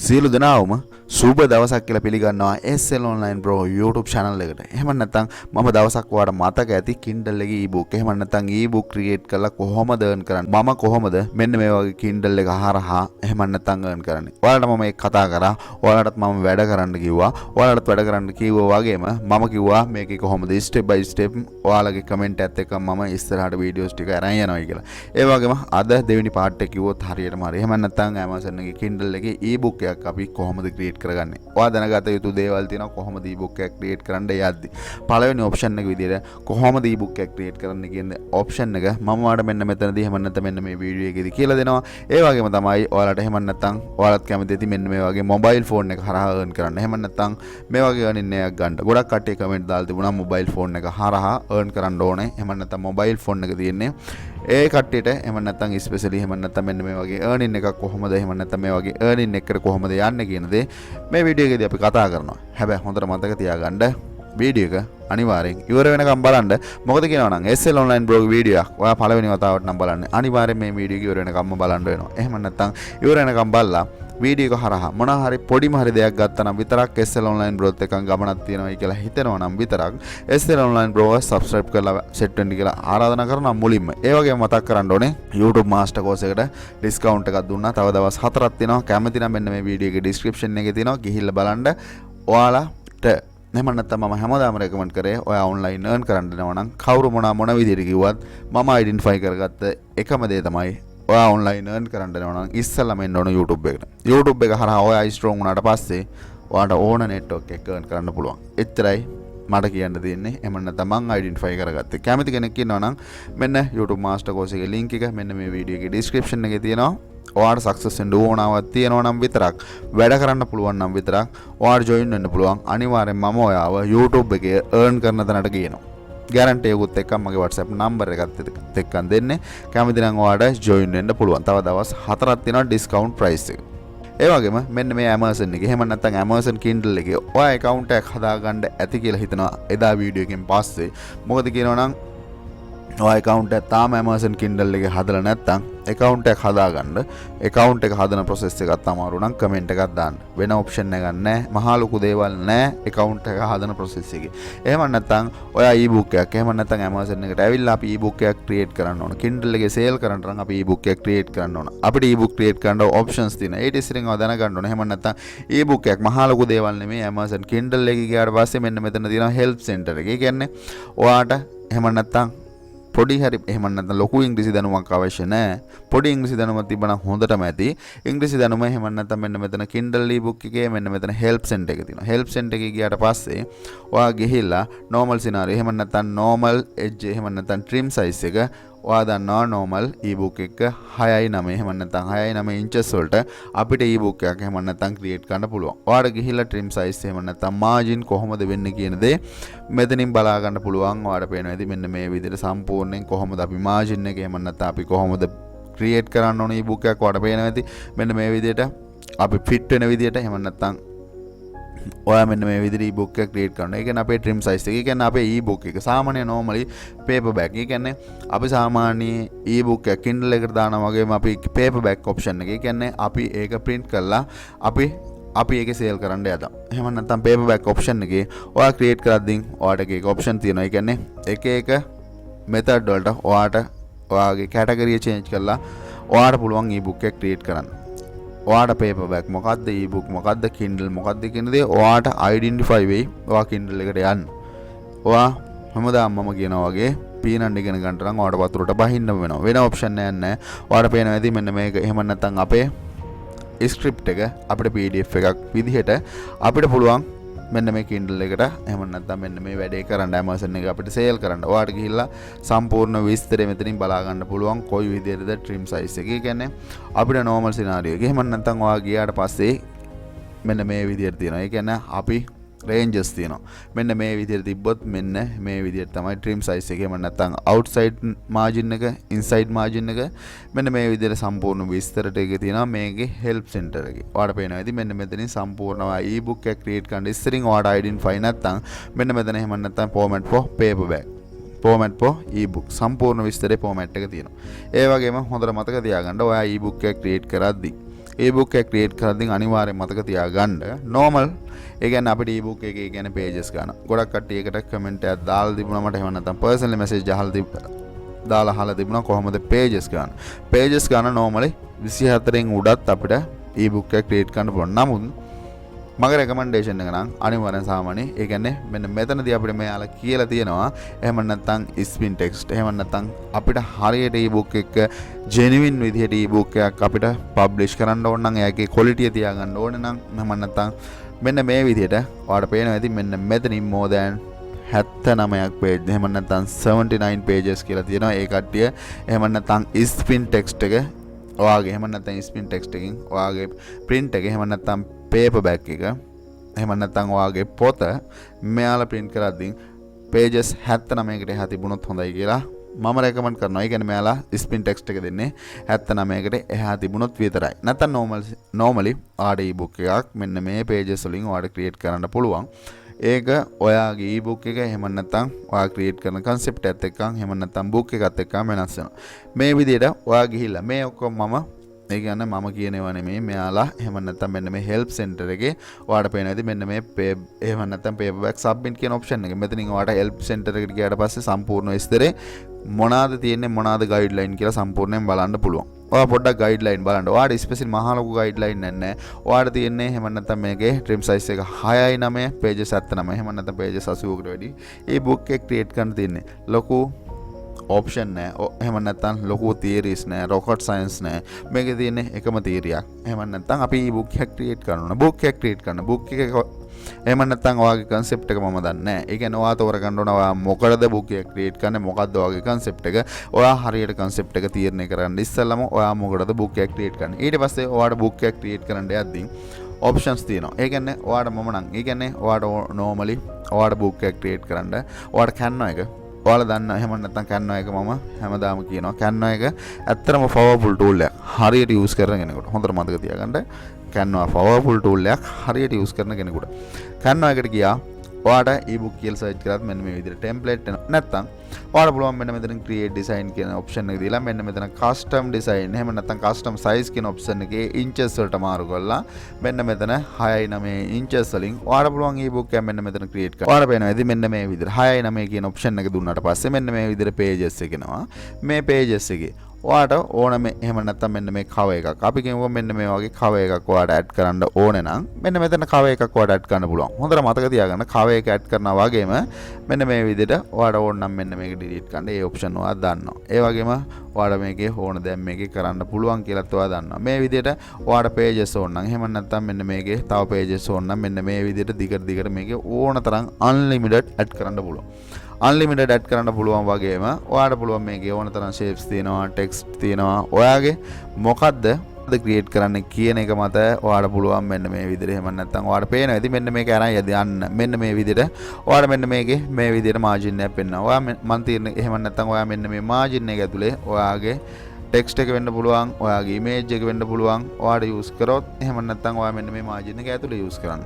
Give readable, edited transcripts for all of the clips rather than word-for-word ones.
සියලු දෙනාවම සුබ දවසක් කියලා පිළිගන්නවා SL online bro YouTube channel එකට. එහෙම නැත්නම් මම දවසක් ඔයාලට මතක ඇති Kindle එකේ e-book. එහෙම නැත්නම් e-book create කරලා කොහොමද earn කරන්නේ? මම කොහොමද මෙන්න මේ වගේ Kindle එක හරහා එහෙම නැත්නම් earn කරන්නේ? ඔයාලට මම ඒක කතා කරා. ඔයාලටත් මම වැඩ කරන්න කිව්වා. ඔයාලටත් වැඩ කරන්න කිව්වා වගේම මම කිව්වා මේකේ කොහොමද step by step ඔයාලගේ comment එකත් එක්ක මම ඉස්සරහට videos ටික අරන් යනවා කියලා. ඒ වගේම අද දෙවෙනි part එක කිව්වොත් හරියටම හරි. එහෙම නැත්නම් Amazon එකේ Kindle එකේ e-book එකක් අපි කොහොමද create කරගන්නේ? ඔයා දැනගත යුතු දේවල් තියෙනවා කොහොමද e-book එකක් create කරන්න යද්දි. පළවෙනි option එක විදිහට කොහොමද e-book එකක් create කරන්න කියන option එක මම ඔයාලට මෙන්න මෙතනදී එහෙම නැත්නම් මෙන්න මේ වීඩියෝ එකේදී කියලා දෙනවා. ඒ වගේම තමයි ඔයාලට එහෙම නැත්නම් ඔයාලත් කැමති ඇති මෙන්න මේ වගේ mobile phone එක හරහා earn කරන්න. එහෙම නැත්නම් මේ වගේ earning එකක් ගන්න. ගොඩක් කට්ටිය comment දාලා තිබුණා mobile phone එක හරහා earn කරන්න ඕනේ. එහෙම නැත්නම් mobile phone එක තියෙන්නේ ඒ කට්ටියට එහෙම නැත්නම් ස්පෙෂලි එහෙම නැත්නම් මෙන්න මේ වගේ earning එකක් කොහොමද එහෙම නැත්නම් මේ වගේ earning එකකට කොහොමද යන්නේ කියන දේ මේ වීඩියෝ එකේදී අපි කතා කරනවා. හැබැයි හොඳට මතක තියාගන්න වීඩියෝ එක අනිවාර්යෙන් ඉවර වෙනකම් බලන්න. මොකද කියනවා නම් SL online blog වීඩියෝ එක ඔයා පළවෙනි වතාවට නම් බලන්නේ අනිවාර්යෙන් මේ වීඩියෝ එක ඉවර වෙනකම්ම බලන්න වෙනවා. එහෙම නැත්නම් ඉවර වෙනකම් බලලා වීඩියෝ එක හරහා මොනවා හරි පොඩිම හරි දෙයක් ගත්තා නම් විතරක් SL online blog එකක් ගමනක් තියෙනවා කියලා හිතෙනවා නම් විතරක් SL online blog එක subscribe කරලා set වෙන්න කියලා ආරාධනා කරනවා මුලින්ම. ඒ වගේම මතක් කරන්න ඕනේ YouTube master course එකට discount එකක් දුන්නා. තව දවස් 4ක් තියෙනවා. කැමති නම් මෙන්න මේ වීඩියෝ එකේ description එකේ තියෙනවා. ගිහිල්ලා බලන්න. ඔයාලට එහෙම නැත්නම් මම හැමදාම recommend කරේ ඔයා online earn කරන්න දෙනවා නම් කවුරු මොන විදිහට කිව්වත් මම identify කරගත්ත එකම දේ තමයි ඔයා online earn කරන්න දෙනවා නම් ඉස්සෙල්ලාම එන්න ඕන YouTube එකට. YouTube එක හරහා ඔයා strong වුණාට පස්සේ ඔයාට ඕන network එක earn කරන්න පුළුවන්. එච්චරයි මට කියන්න තියෙන්නේ. එහෙම නැත්නම් මම identify කරගත්තේ. කැමති කෙනෙක් ඉන්නවා නම් මෙන්න YouTube master course එකේ link එක මෙන්න මේ වීඩියෝ එකේ description එකේ තියෙනවා. ඔයාට සක්සස් වෙන්න ඕනාවක් තියෙනවා නම් විතරක් වැඩ කරන්න පුළුවන් නම් විතරක් ඔයාට join වෙන්න පුළුවන්. අනිවාර්යෙන් මම ඔයාව YouTube එකේ earn කරන තැනට ගේනවා. guarantee එකකුත් එක්ක මගේ WhatsApp number එකත් එක්කන් දෙන්නේ. කැමති නම් ඔයාට join වෙන්න පුළුවන්. තව දවස් 4ක් තියෙනවා discount price එක. ඒ වගේම මෙන්න මේ Amazon එකේ එහෙම නැත්නම් Amazon Kindle එකේ ඔයා account එකක් හදාගන්න ඇති කියලා හිතනවා එදා වීඩියෝ එකෙන් පස්සේ. මොකද කියනවා නම් ඔයා account එක තාම Amazon Kindle එකේ හදලා නැත්නම් account එකක් හදාගන්න account එක හදන process එකත් අමාරු නම් comment එකක් දාන්න. වෙන option එකක් නැහැ. මහා ලොකු දේවල් නැහැ account එක හදන process එකේ. එහෙම නැත්නම් ඔයා e-book එකක් එහෙම නැත්නම් Amazon එකට ඇවිල්ලා අපි e-book එකක් create කරන්න ඕන. Kindle එකේ sale කරන්න නම් අපි e-book එකක් create කරන්න ඕන. අපිට e-book create කරන්න options තියෙනවා. ඒ ටිස්රින් ඔයා දැනගන්න ඕන. එහෙම නැත්නම් e-book එකක් මහා ලොකු දේවල් නෙමෙයි. Amazon Kindle එකේ ගියාට පස්සේ මෙන්න මෙතන තියෙනවා help center එක. ඒ කියන්නේ ඔයාට එහෙම නැත්නම් පොඩි හරි එහෙම නැත්නම් ලොකු ඉංග්‍රීසි දැනුමක් අවශ්‍ය නැහැ. පොඩි ඉංග්‍රීසි දැනුමක් තිබ්බනම් හොඳටම ඇති. ඉංග්‍රීසි දැනුම එහෙම නැත්නම් මෙන්න මෙතන Kindle e-book එකේ මෙන්න මෙතන help center එක තියෙනවා. help center එකේ ගියාට පස්සේ ඔයා ගිහිල්ලා normal scenario එහෙම නැත්නම් normal edge එහෙම නැත්නම් trim size එක ඔයා දන්නවා normal e-book එක 6.9 එහෙම නැත්නම් 6.9 inches වලට අපිට e-book එකක් එහෙම නැත්නම් create කරන්න පුළුවන්. ඔයාට ගිහිල්ලා trim size එහෙම නැත්නම් margin කොහොමද වෙන්නේ කියන දේ මෙතනින් බලා ගන්න පුළුවන්. ඔයාට පේනවා ඉතින් මෙන්න මේ විදිහට සම්පූර්ණයෙන් කොහොමද අපි margin එක එහෙම නැත්නම් අපි කොහොමද create කරන්න ඕන e-book එකක් ඔයාට පේනවා ඉතින් මෙන්න මේ විදිහට අපි fit වෙන විදිහට එහෙම නැත්නම් ඔයා මෙන්න මේ විදිහට e-book එක create කරනවා. ඒ කියන්නේ අපේ trim size එක. ඒ කියන්නේ අපේ e-book එක සාමාන්‍ය normally paperback. ඒ කියන්නේ අපි සාමාන්‍ය e-book එක Kindle එකට දානවා වගේම අපි paperback option එක. ඒ කියන්නේ අපි ඒක print කරලා අපි ඒකේ sale කරන්න යනවා. එහෙම නැත්නම් paperback option එකේ ඔයා create කරද්දී ඔයාට එක option තියෙනවා. ඒ කියන්නේ එක method වලට ඔයාට ඔයාගේ category change කරලා ඔයාට පුළුවන් e-book එක create කරන්න. ඔයාට paperback මොකද්ද e-book මොකද්ද Kindle මොකද්ද කියන දේ ඔයාට identify වෙයි. ඔයා Kindle එකට යන්න. ඔයා හැමදාම මම කියනවා වගේ පීනන්න ඉගෙන ගන්න නම් ඔයාට වතුරට බහින්න වෙනවා. වෙන option එකක් නැහැ. ඔයාට පේනවා ඉතින් මෙන්න මේක එහෙම නැත්නම් අපේ script එක අපිට PDF එකක් විදිහට අපිට පුළුවන් මෙන්න මේ Kindle එකට එහෙම නැත්නම් මෙන්න මේ වැඩේ කරන්න Amazon එක අපිට sale කරන්න. ඔයාට ගිහිල්ලා සම්පූර්ණ විස්තරය මෙතනින් බලා ගන්න පුළුවන් කොයි විදිහටද trim size එක. ඒ කියන්නේ අපිට normal scenario එක. එහෙම නැත්නම් ඔයා ගියාට පස්සේ මෙන්න මේ විදිහට තියෙනවා. ඒ කියන්නේ අපි ranges තියෙනවා. මෙන්න මේ විදිහට තිබ්බොත් මෙන්න මේ විදිහට තමයි trim size එක. එහෙම නැත්නම් outside margin එක inside margin එක මෙන්න මේ විදිහට සම්පූර්ණ විස්තර ටික තියෙනවා මේකේ help center එකේ. ඔයාලට පේනවා ඉතින් මෙන්න මෙතනින් සම්පූර්ණව e-book එක create කරන්න ඉස්සරින් ඔයාට identify නැත්නම් මෙන්න මෙතන එහෙම නැත්නම් format for paperback format for e-book සම්පූර්ණ විස්තරේ format එක තියෙනවා. ඒ වගේම හොඳට මතක තියාගන්න ඔයා e-book එක create කරද්දී e-book එක ක්‍රියේට් කරද්දී අනිවාර්යෙන් මතක තියාගන්න normal ඒ කියන්නේ අපිට e-book එකේ කියන්නේ pages ගන්න. ගොඩක් කට්ටිය එකට කමෙන්ට් එකක් දාලා තිබුණා මට එහෙම නැත්නම් personal message දාලා අහලා තිබුණා කොහොමද pages ගන්න. pages ගන්න normally 24න් උඩත් අපිට e-book එක ක්‍රියේට් කරන්න පුළුවන්. නමුත් මගේ රෙකමෙන්ඩේෂන් එක නම් අනිවාර්යෙන් සාමාන්‍ය. ඒ කියන්නේ මෙන්න මෙතනදී අපිට මෙයාලා කියලා තියෙනවා එහෙම නැත්නම් ස්පින් ටෙක්ස්ට් එහෙම නැත්නම් අපිට හරියට e-book එක ජෙනුයින් විදිහට e-book එකක් අපිට පබ්ලිෂ් කරන්න ඕන නම් එයාගේ ක්වොලිටිය තියාගන්න ඕන නම් එහෙම නැත්නම් මෙන්න මේ විදිහට ඔයාලට පේනවා ඇති මෙන්න මෙතනින් more than 79ක් page එහෙම නැත්නම් 79 pages කියලා තියෙනවා. ඒ කට්ටිය එහෙම නැත්නම් ස්පින් ටෙක්ස්ට් එක ඔයාගේ එහෙම නැත්නම් ස්පින් ටෙක්ස්ට් එකකින් ඔයාගේ print එක එහෙම නැත්නම් paperback එක එහෙම නැත්නම් ඔයාගේ පොත මෙයාලා print කරද්දී pages 79කට එහා තිබුණොත් හොඳයි කියලා මම රෙකමන්ඩ් කරනවා. ඒ කියන්නේ මෙයාලා ස්පින් ටෙක්ස්ට් එක දෙන්නේ 79කට එහා තිබුණොත් විතරයි. නැත්නම් normally ආඩ e-book එකක් මෙන්න මේ pages වලින් ඔයාලට create කරන්න පුළුවන්. ඒක ඔයාගේ e-book එක එහෙම නැත්නම් ඔයා create කරන concept එකත් එක්ක එහෙම නැත්නම් book එකත් එක්ක වෙනස් වෙනවා. මේ විදිහට ඔයා ගිහිල්ලා මේ ඔක්කොම මම ඒ කියන්නේ මම කියනවා නෙමෙයි මෙයාලා එහෙම නැත්නම් මෙන්න මේ help center එකේ ඔයාලට පේනවා ඉතින් මෙන්න මේ එහෙම නැත්නම් paperback submit කියන option එක. මෙතනින් ඔයාලට help center එකට ගියාට පස්සේ සම්පූර්ණ විස්තරේ මොනවාද තියෙන්නේ මොනවාද guideline කියලා සම්පූර්ණයෙන් බලන්න පුළුවන්. ඔයා පොඩ්ඩක් guideline බලන්න. ඔයාට ස්පෙෂල් මහා ලොකු guideline නැහැ. ඔයාට තියෙන්නේ එහෙම නැත්නම් මේකේ trim size එක 6යි 9 pages 79. එහෙම නැත්නම් pages 80කට වැඩි. මේ book එක create කරන්න තියෙන්නේ. ලොකු option නැහැ. එහෙම නැත්නම් ලොකු theories නැහැ. rocket science නැහැ. මේකේ තියෙන්නේ එකම theory එකක්. එහෙම නැත්නම් අපි e-book එකක් create කරනවා. book එකක් create කරන. book එක එහෙම නැත්නම් ඔයාගේ concept එක මම දන්නේ නැහැ. ඒ කියන්නේ ඔයා තෝරගන්න ඕන ඔයා මොකටද book එක create කරන්නේ මොකද්ද ඔයාගේ concept එක. ඔයා හරියට concept එක තීරණය කරගන්න ඉස්සෙල්ලම ඔයා මොකටද book එක create කරන්නේ. ඊට පස්සේ ඔයාට book එක create කරන්න යද්දී options තියෙනවා. ඒ කියන්නේ ඔයාට මම නම් ඒ කියන්නේ ඔයාට normally ඔයාට book එක create කරන්න ඔයාට Canva එක ඔයාලා දන්න එහෙම නැත්නම් Canva එක මම හැමදාම කියනවා Canva එක ඇත්තටම powerful tool එකක්. හරියට use කරන කෙනෙකුට හොඳට මතක තියාගන්න Canva powerful tool එකක් හරියට use කරන කෙනෙකුට. Canva එකට ගියා ඔයාට e-book කියලා search කරාත් මෙන්න මේ විදිහට template එනවා. නැත්නම් ඔයාලට පුළුවන් මෙන්න මෙතන create design කියන option එක දීලා මෙන්න මෙතන custom design එහෙම නැත්නම් custom size කියන option එකේ inches වලට මාරු කරලා මෙන්න මෙතන 6යි 9 inches වලින් ඔයාලට පුළුවන් e-book එක මෙන්න මෙතන create කරන්න. ඔයාලට පේනවා ඉතින් මෙන්න මේ විදිහට 6යි 9 කියන option එක දුන්නාට පස්සේ මෙන්න මේ විදිහට pages එක එනවා. මේ pages එකේ ඔයාට ඕනම එහෙම නැත්නම් මෙන්න මේ cover එකක්. අපි කියමුකෝ මෙන්න මේ වගේ cover එකක් ඔයාට add කරන්න ඕනේ නම් මෙන්න මෙතන cover එකක් ඔයාට add කරන්න පුළුවන්. හොඳට මතක තියාගන්න cover එක add කරනවා වගේම මෙන්න මේ විදිහට ඔයාට ඕන නම් මෙන්න මේක delete කරන්න ඒ option ඔයා දන්නවා. ඒ වගේම ඔයාට මේකේ ඕන දැන් මේකේ කරන්න පුළුවන් කියලාත් ඔයා දන්නවා. මේ විදිහට ඔයාට pages ඕන නම් එහෙම නැත්නම් මෙන්න මේකේ තව pages ඕන නම් මෙන්න මේ විදිහට දිගට මේකේ ඕන තරම් unlimited add කරන්න පුළුවන්. unlimited add කරන්න පුළුවන් වගේම ඔයාට පුළුවන් මේකේ ඕන තරම් shapes තියෙනවා text තියෙනවා ඔයාගේ මොකද්ද create කරන්න කියන එක මත ඔයාට පුළුවන් මෙන්න මේ විදිහට එහෙම නැත්නම් ඔයාට පේනවා ඉතින් මෙන්න මේක අරන් යන්න මෙන්න මේ විදිහට ඔයාට මෙන්න මේකේ මේ විදිහට margin එකක් පෙන්නනවා. ඔයා මන් තියෙන එහෙම නැත්නම් ඔයා මෙන්න මේ margin එක ඇතුලේ ඔයාගේ text එක වෙන්න පුළුවන් ඔයාගේ image එක වෙන්න පුළුවන් ඔයාට use කරොත් එහෙම නැත්නම් ඔයා මෙන්න මේ margin එක ඇතුලේ use කරන්න.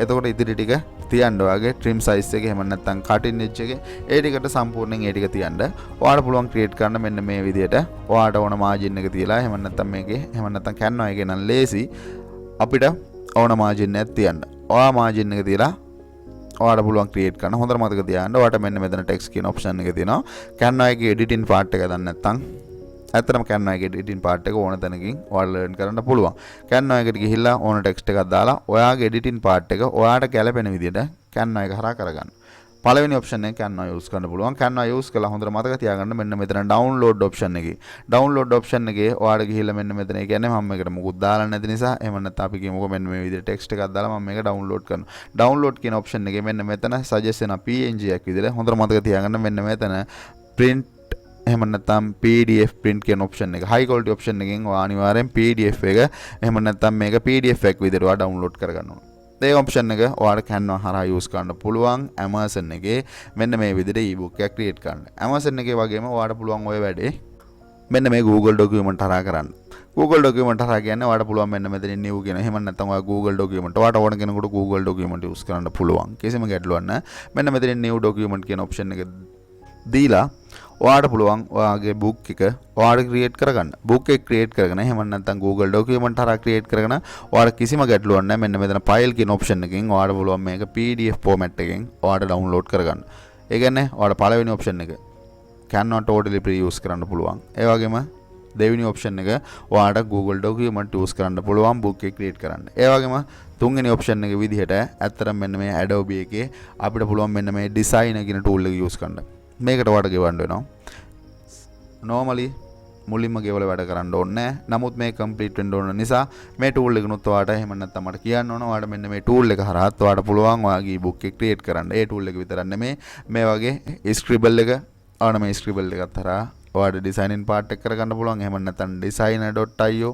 එතකොට ඉදිරි ටික තියන්න ඔයාගේ trim size එක එහෙම නැත්නම් cutting edge එක ඒ ටිකට සම්පූර්ණයෙන් ඒ ටික තියන්න ඔයාට පුළුවන් create කරන්න මෙන්න මේ විදිහට ඔයාට ඕන margin එක තියලා එහෙම නැත්නම් මේකේ එහෙම නැත්නම් Canva එකේ නම් lazy අපිට ඕන margin එකක් තියන්න. ඔයා margin එක තියලා ඔයාට පුළුවන් create කරන්න. හොඳට මතක තියාගන්න ඔයාට මෙන්න මෙතන text කියන option එක තියෙනවා. Canva එකේ editing part එක දන්නේ නැත්නම් ඇත්තටම Canva එකේ editing part එක ඕන තැනකින් ඔයාලා learn කරන්න පුළුවන්. Canva එකට ගිහිල්ලා ඕන text එකක් දාලා ඔයාගේ editing part එක ඔයාට ගැලපෙන විදිහට Canva එක හරහා කරගන්න. පළවෙනි option එක Canva use කරන්න පුළුවන්. Canva use කළා හොඳට මතක තියාගන්න මෙන්න මෙතන download option එකේ. download option එකේ ඔයාලා ගිහිල්ලා මෙන්න මෙතන ඒ කියන්නේ මම මේකට මුකුත් දාලා නැති නිසා එහෙම නැත්නම් අපි කියමුකෝ මෙන්න මේ විදිහට text එකක් දාලා මම මේක download කරනවා. download කියන option එකේ මෙන්න මෙතන suggest වෙන PNG එකක් විදිහට හොඳට මතක තියාගන්න මෙන්න මෙතන print එහෙම නැත්නම් PDF print කියන option එක high quality option එකෙන් ඔයා අනිවාර්යෙන් PDF එක එහෙම නැත්නම් මේක PDF එකක් විදිහට ඔයා download කරගන්න ඕන. ඒ option එක ඔයාලා Canva හරහා use කරන්න පුළුවන්. Amazon එකේ මෙන්න මේ විදිහට e-book එකක් create කරන්න. Amazon එකේ වගේම ඔයාලට පුළුවන් ඔය වැඩේ මෙන්න මේ Google document හරහා කරන්න. Google document හරහා කියන්නේ ඔයාලට පුළුවන් මෙන්න මෙතනින් new කියන. එහෙම නැත්නම් ඔයා Google document ඔයාට ඕන කෙනෙකුට Google document use කරන්න පුළුවන්. කිසිම ගැටලුවක් නැහැ. මෙන්න මෙතනින් new document කියන option එක දීලා ඔයාට පුළුවන් ඔයාගේ book එක ඔයාට create කරගන්න. book එක create කරගෙන එහෙම නැත්නම් Google document හරහා create කරගෙන ඔයාට කිසිම ගැටලුවක් නැහැ. මෙන්න මෙතන file කියන option එකෙන් ඔයාට පුළුවන් මේක PDF format එකෙන් ඔයාට download කරගන්න. ඒ කියන්නේ ඔයාට පළවෙනි option එක cannot totally pre-use කරන්න පුළුවන්. ඒ වගේම දෙවෙනි option එක ඔයාට Google document use කරන්න පුළුවන් book එක create කරන්න. ඒ වගේම තුන්වෙනි option එක විදිහට ඇත්තටම මෙන්න මේ Adobe එකේ අපිට පුළුවන් මෙන්න මේ designer කියන tool එක use කරන්න. මේකට ඔයාට ගෙවන්න වෙනවා. normally මුලින්ම ගෙවල වැඩ කරන්න ඕනේ නැහැ. නමුත් මේ complete වෙන්න ඕන නිසා මේ tool එකනොත් ඔයාට එහෙම නැත්නම් මට කියන්න ඕන ඔයාට මෙන්න මේ tool එක හරහාත් ඔයාට පුළුවන් ඔයාගේ e-book එක create කරන්න. ඒ tool එක විතරක් නෙමෙයි මේ වගේ scribble එක ඔයාලා මේ scribble එකත් හරහා ඔයාට designing part එක කරගන්න පුළුවන්. එහෙම නැත්නම් designer.io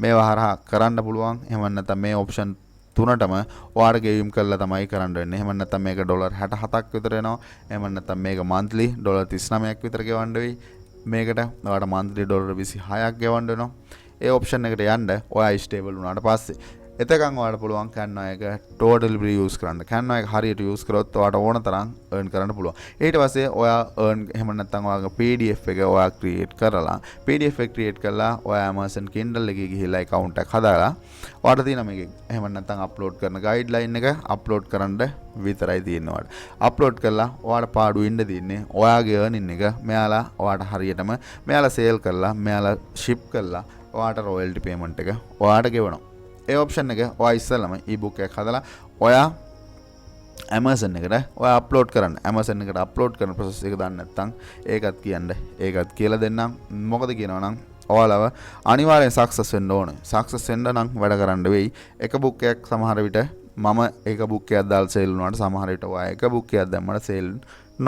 මේවා හරහා කරන්න පුළුවන්. එහෙම නැත්නම් මේ option තුනටම ඔයාට ගෙවීම් කරලා තමයි කරන්න වෙන්නේ. එහෙම නැත්නම් මේක $67ක් විතර එනවා. එහෙම නැත්නම් මේක monthly $39ක් විතර ගෙවන්න වෙයි. මේකට ඔයාට monthly $26ක් ගෙවන්න වෙනවා. ඒ option එකට යන්න ඔයා stable වුණාට පස්සේ එතකන් ඔයාට පුළුවන් Canva එක totally free use කරන්න. Canva එක හරියට use කරොත් ඔයාට ඕන තරම් earn කරන්න පුළුවන්. ඊට පස්සේ ඔයා earn එහෙම නැත්නම් ඔයාගේ PDF එක ඔයා create කරලා PDF එක create කරලා ඔයා Amazon Kindle එකේ ගිහිල්ලා account එකක් හදාලා ඔයාට තියෙන මේකේ එහෙම නැත්නම් upload කරන guideline එක upload කරන්න විතරයි තියෙන්නේ ඔයාට. upload කරලා ඔයාට පාඩු ඉන්න තියෙන්නේ ඔයාගේ earning එක මෙයාලා ඔයාට හරියටම මෙයාලා sale කරලා මෙයාලා ship කරලා ඔයාට royalty payment එක ඔයාට ගෙවනවා. ඒ option එක ඔයා ඉස්සෙල්ලාම e-book එකක් හදලා ඔයා Amazon එකට ඔයා upload කරන්න. Amazon එකට upload කරන process එක දන්නේ නැත්නම් ඒකත් කියන්න. ඒකත් කියලා දෙන්නම්. මොකද කියනවා නම් ඔයාලව අනිවාර්යෙන් success වෙන්න ඕනේ. success වෙන්න නම් වැඩ කරන්න වෙයි. එක book එකක් සමහර විට මම එක book එකක් දාලා sale වුණාට සමහර විට ඔයා එක book එකක් දැම්මම sale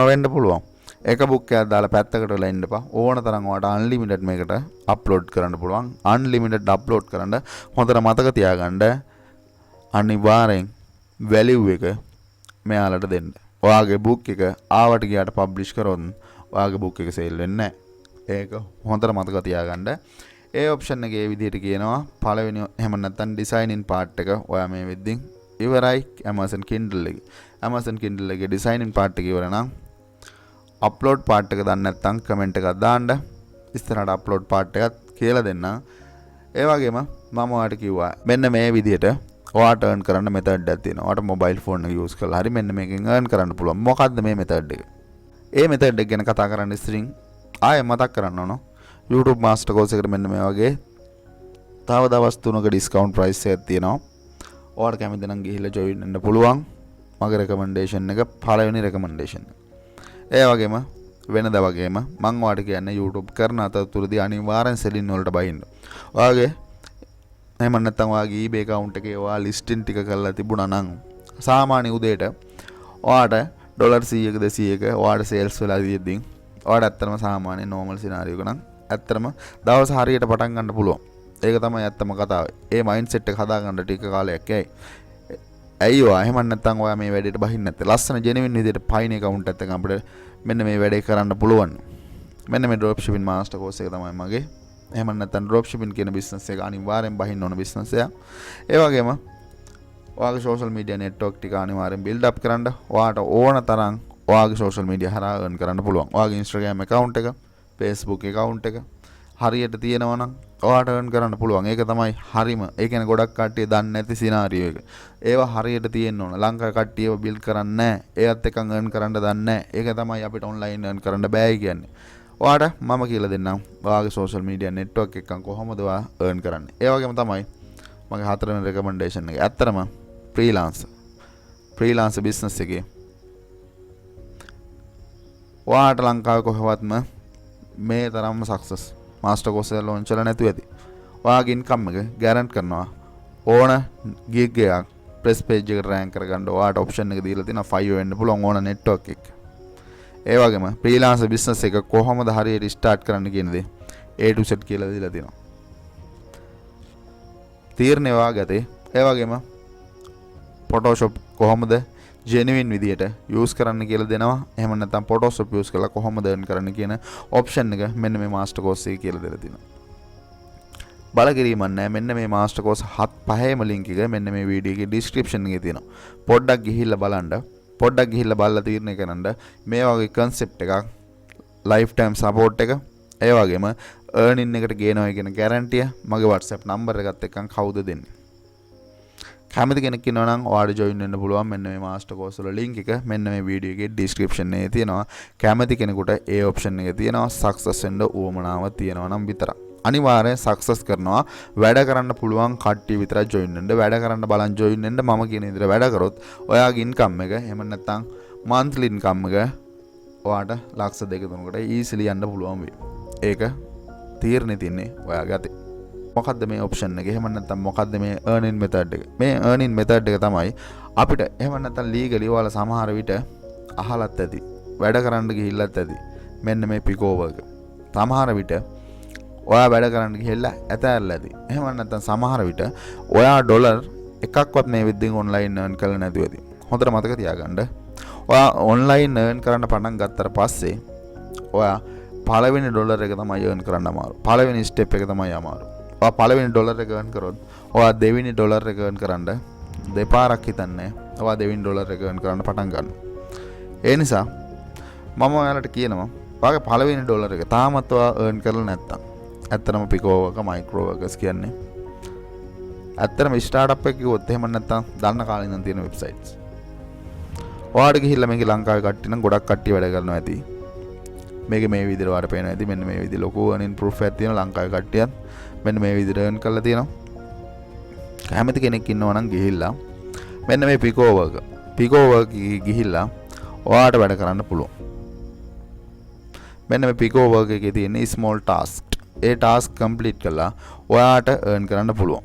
නොවෙන්න පුළුවන්. එක book එකක් දාලා පැත්තකට වෙලා ඉන්න එපා. ඕන තරම් ඔයාට unlimited මේකට upload කරන්න පුළුවන්. unlimited upload කරන්න හොඳට මතක තියාගන්න අනිවාර්යෙන් value එක මෙයාලට දෙන්න. ඔයාගේ book එක ආවට ගියාට publish කරොත් ඔයාගේ book එක sale වෙන්නේ නැහැ. ඒක හොඳට මතක තියාගන්න. ඒ option එකේ විදිහට කියනවා පළවෙනි එහෙම නැත්නම් designing part එක ඔයා මේ වෙද්දින් ඉවරයි Amazon Kindle එකේ. Amazon Kindle එකේ designing part එක ඉවර නම් upload part එක දන්නේ නැත්නම් comment එකක් දාන්න. ඉස්සරහට upload part එකත් කියලා දෙන්න. ඒ වගේම මම ඔයාලට කිව්වා මෙන්න මේ විදිහට ඔයාට earn කරන්න method එකක් තියෙනවා. ඔයාට mobile phone එක use කරලා හරි මෙන්න මේකෙන් earn කරන්න පුළුවන්. මොකද්ද මේ method එක? ඒ method එක ගැන කතා කරන්න ඉස්සරින් ආයෙ මතක් කරන්න ඕන. YouTube master course එකට මෙන්න මේ වගේ තව දවස් 3ක discount price එකක් තියෙනවා. ඔයාට කැමති නම් ගිහිල්ලා join වෙන්න පුළුවන්. මගේ recommendation එක පළවෙනි recommendation එක. ඒ වගේම වෙනද වගේම මම ඔයාලට කියන්නේ YouTube කරන අතරතුරදී අනිවාර්යෙන් selling වලට බහින්න. ඔයාගේ එහෙම නැත්නම් ඔයාගේ eBay account එකේ ඔයා listing ටික කරලා තිබුණා නම් සාමාන්‍ය උදේට ඔයාට $100ක 200ක ඔයාට sales වෙලා තියෙද්දි ඔයාට ඇත්තටම සාමාන්‍ය normal scenario එක නම් ඇත්තටම දවස් හරියට පටන් ගන්න පුළුවන්. ඒක තමයි ඇත්තම කතාව. ඒ mindset එක හදාගන්න ටික කාලයක් යයි. ඇයි ඔයා එහෙම නැත්නම් ඔයා මේ වැඩේට බහින්නේ නැත්තේ? ලස්සන genuine විදිහට පයින් account එකක් අපිට මෙන්න මේ වැඩේ කරන්න පුළුවන්. මෙන්න මේ drop shipping master course එක තමයි මගේ. එහෙම නැත්නම් drop shipping කියන business එක අනිවාර්යෙන් බහින්න ඕන business එකක්. ඒ වගේම ඔයාගේ social media network ටික අනිවාර්යෙන් build up කරන්න. ඔයාට ඕන තරම් ඔයාගේ social media හරහා earn කරන්න පුළුවන්. ඔයාගේ Instagram account එක, Facebook account එක හරියට තියෙනවා නම් ඔයාට earn කරන්න පුළුවන්. ඒක තමයි හරිම. ඒ කියන්නේ ගොඩක් කට්ටිය දන්නේ නැති සිනාරියෝ එක. ඒවා හරියට තියෙන්න ඕන. ලංකාවේ කට්ටිය ඒවා build කරන්නේ නැහැ. ඒවත් එකන් earn කරන්න දන්නේ නැහැ. ඒක තමයි අපිට online earn කරන්න බෑ කියන්නේ. ඔයාට මම කියලා දෙන්නම්. ඔයාගේ social media network එකෙන් කොහොමද ඔයා earn කරන්නේ. ඒ වගේම තමයි මගේ හතරවෙනි recommendation එක. ඇත්තටම freelance business එකේ ඔයාට ලංකාවේ කොහෙවත්ම මේ තරම්ම success master course එක launch කරලා නැතුව ඇති. ඔයාගේ income එක guarantee කරනවා. ඕන gig එකක් press page එකට rank කරගන්න ඔයාට option එක දීලා තියෙනවා 5 වෙන්න පුළුවන් ඕන network එක. ඒ වගේම freelance business එක කොහොමද හරියට start කරන්න කියන දේ A to Z කියලා දීලා තියෙනවා. තීරණේ වාගතේ. ඒ වගේම Photoshop කොහොමද genuine විදියට use කරන්න කියලා දෙනවා. එහෙම නැත්නම් Photoshop use කරලා කොහොමද earn කරන්න කියන option එක මෙන්න මේ master course එකේ කියලා දෙලා තියෙනවා. බලකිරීමක් නැහැ. මෙන්න මේ master course 5ේම link එක මෙන්න මේ video එකේ description එකේ තියෙනවා. පොඩ්ඩක් ගිහිල්ලා බලන්න. පොඩ්ඩක් ගිහිල්ලා බලලා තීරණය කරන්න. මේ වගේ concept එකක් ලයිෆ් ටයිම් සපෝට් එක ඒ වගේම earning එකට ගේනවා කියන ගැරන්ටිය මගේ WhatsApp නම්බර් එකත් එක්කන් කවුද දෙන්නේ කැමති කෙනෙක් ඉන්නවා නම් ඔයාලට ජොයින් වෙන්න පුළුවන් මෙන්න මේ මාස්ටර් කෝස් වල link එක මෙන්න මේ වීඩියෝ එකේ description එකේ තියෙනවා කැමති කෙනෙකුට ඒ option එක තියෙනවා success වෙන්න උවමනාව තියෙනවා නම් විතරක් අනිවාර්යෙන් success කරනවා වැඩ කරන්න පුළුවන් කට්ටිය විතරක් join වෙන්න වැඩ කරන්න බලන් join වෙන්න මම කියන විදිහට වැඩ කරොත් ඔයාගේ income එක එහෙම නැත්නම් monthly income එක ඔයාට ලක්ෂ 2-3කට easily යන්න පුළුවන් වෙයි ඒක තීරණේ තියන්නේ ඔයාගේ අතේ මොකද්ද මේ ඔප්ෂන් එක? එහෙම නැත්නම් මොකද්ද මේ earning method එක? මේ earning method එක තමයි අපිට එහෙම නැත්නම් legally ඔයාලා සමහර විට අහලත් ඇති. වැඩ කරන්න ගිහිල්ලත් ඇති. මෙන්න මේ Picowork. සමහර විට ඔයා වැඩ කරන්න ගිහිල්ලා ඇතැරලා ඇති. එහෙම නැත්නම් සමහර විට ඔයා ඩොලර් එකක්වත් මේ විදිහින් online earn කරලා නැතුව ඇති. හොඳට මතක තියාගන්න. ඔයා online earn කරන්න පටන් ගත්තට පස්සේ ඔයා පළවෙනි ඩොලර් එක තමයි earn කරන්න අමාරු. පළවෙනි step එක තමයි අමාරු. ඔයා පළවෙනි ඩොලර් එක earn කරොත් ඔයා දෙවෙනි ඩොලර් එක earn කරන්න දෙපාරක් හිතන්නේ ඔයා දෙවෙනි ඩොලර් එක earn කරන්න පටන් ගන්නවා. ඒ නිසා මම ඔයාලට කියනවා ඔයාගේ පළවෙනි ඩොලර් එක තාමත් ඔයා earn කරලා නැත්තම් ඇත්තටම Picowork Microworkers කියන්නේ ඇත්තටම ස්ටාර්ට්අප් එකක කිව්වොත් එහෙම නැත්තම් දන්න කාලේ ඉඳන් තියෙන වෙබ්සයිට්ස්. ඔයාට ගිහිල්ලා මේකේ ලංකාවේ කට්ටිය නම් ගොඩක් කට්ටිය වැඩ කරනවා ඇති. මේක මේ විදිහට ඔයාලට පේනවා ඇති මෙන්න මේ විදිහ ලොකු earning proof එකක් තියෙනවා ලංකාවේ කට්ටියත් මෙන්න මේ විදිහට earn කරලා තියෙනවා. කැමති කෙනෙක් ඉන්නවා නම් ගිහිල්ලා මෙන්න මේ Picowork ගිහිල්ලා ඔයාට වැඩ කරන්න පුළුවන්. මෙන්න මේ Picowork එකේ තියෙන small task. ඒ task complete කළා ඔයාට earn කරන්න පුළුවන්.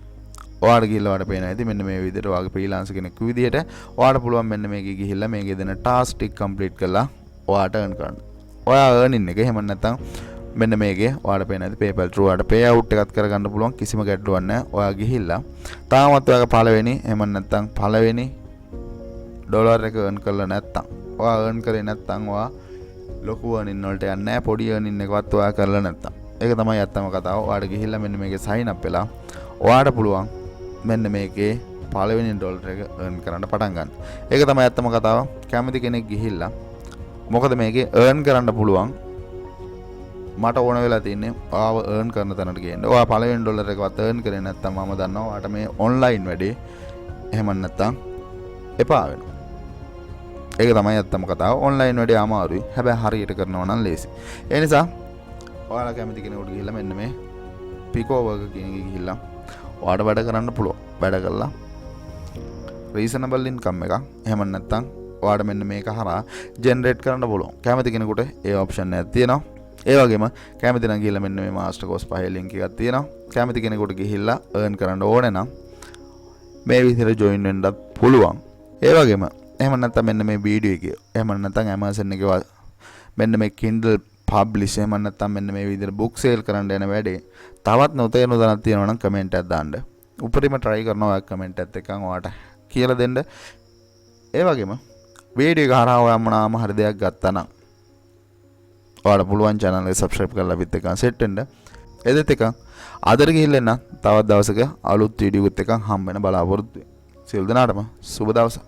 ඔයාට ගිහිල්ලා ඔයාට පේනවා ඇති මෙන්න මේ විදිහට ඔයාගේ freelancer කෙනෙක් විදිහට ඔයාට පුළුවන් මෙන්න මේකේ ගිහිල්ලා මේකේ දෙන task ටික complete කළා ඔයාට earn කරන්න. ඔයා earning එක එහෙම නැත්නම් මෙන්න මේකේ ඔයාලට පේන ඇති PayPal through ඔයාලට pay out එකක් කරගන්න පුළුවන් කිසිම ගැටලුවක් නැහැ. ඔයා ගිහිල්ලා තාමත් ඔයාගේ පළවෙනි එහෙම නැත්නම් පළවෙනි ඩොලර් එක earn කරලා නැත්නම් ඔයා earn කරේ නැත්නම් ඔයා ලොකු earning වලට යන්නේ නැහැ. පොඩි earning එකවත් ඔයා කරලා නැත්නම්. ඒක තමයි ඇත්තම කතාව. ඔයාට ගිහිල්ලා මෙන්න මේකේ sign up වෙලා ඔයාට පුළුවන් මෙන්න මේකේ පළවෙනි ඩොලර් එක earn කරන්න පටන් ගන්න. ඒක තමයි ඇත්තම කතාව. කැමති කෙනෙක් ගිහිල්ලා මොකද මේකේ earn කරන්න පුළුවන් මට ඕන වෙලා තින්නේ ආව earn කරන තැනට ගේන්න. ඔයා පළවෙනි ඩොලර් එකවත් earn කරේ නැත්නම් මම දන්නවා ඔයාට මේ online වැඩේ එහෙම නැත්නම් එපා වෙනවා. ඒක තමයි ඇත්තම කතාව. online වැඩේ අමාරුයි. හැබැයි හරියට කරනවා නම් ලේසි. ඒ නිසා ඔයාලා කැමති කෙනෙකුට ගිහිල්ලා මෙන්න මේ Picowork කියන එකේ ගිහිල්ලා ඔයාට වැඩ කරන්න පුළුවන්. වැඩ කළා reasonable income එකක්. එහෙම නැත්නම් ඔයාට මෙන්න මේක හරහා generate කරන්න පුළුවන්. කැමති කෙනෙකුට ඒ option එකක් තියෙනවා. ඒ වගේම කැමති නම් ගිහිල්ලා මෙන්න මේ master course පහේ link එකක් තියෙනවා. කැමති කෙනෙකුට ගිහිල්ලා earn කරන්න ඕනේ නම් මේ විදිහට join වෙන්නත් පුළුවන්. ඒ වගේම එහෙම නැත්නම් මෙන්න මේ වීඩියෝ එකේ එහෙම නැත්නම් Amazon එකේ මෙන්න මේ Kindle publish එහෙම නැත්නම් මෙන්න මේ විදිහට book sale කරන්න යන වැඩේ තවත් නොතේරුණු දණක් තියෙනවා නම් comment එකක් දාන්න. උපරිම try කරනවා ඔයා comment එකත් එක්කන් ඔයාට කියලා දෙන්න. ඒ වගේම වීඩියෝ එක හරහා ඔයා මොනවාම හරි දෙයක් ගත්තා නම් ඔයාලා පුළුවන් channel එක subscribe කරලා අපිත් එක්ක set වෙන්න. එදෙත් එක ආදර ගිහිල්ලා එන්න තවත් දවසක අලුත් වීඩියෝ එකක් හම්බ වෙන බලාපොරොත්තු වෙන්න. සියලු දෙනාටම සුබ දවසක්.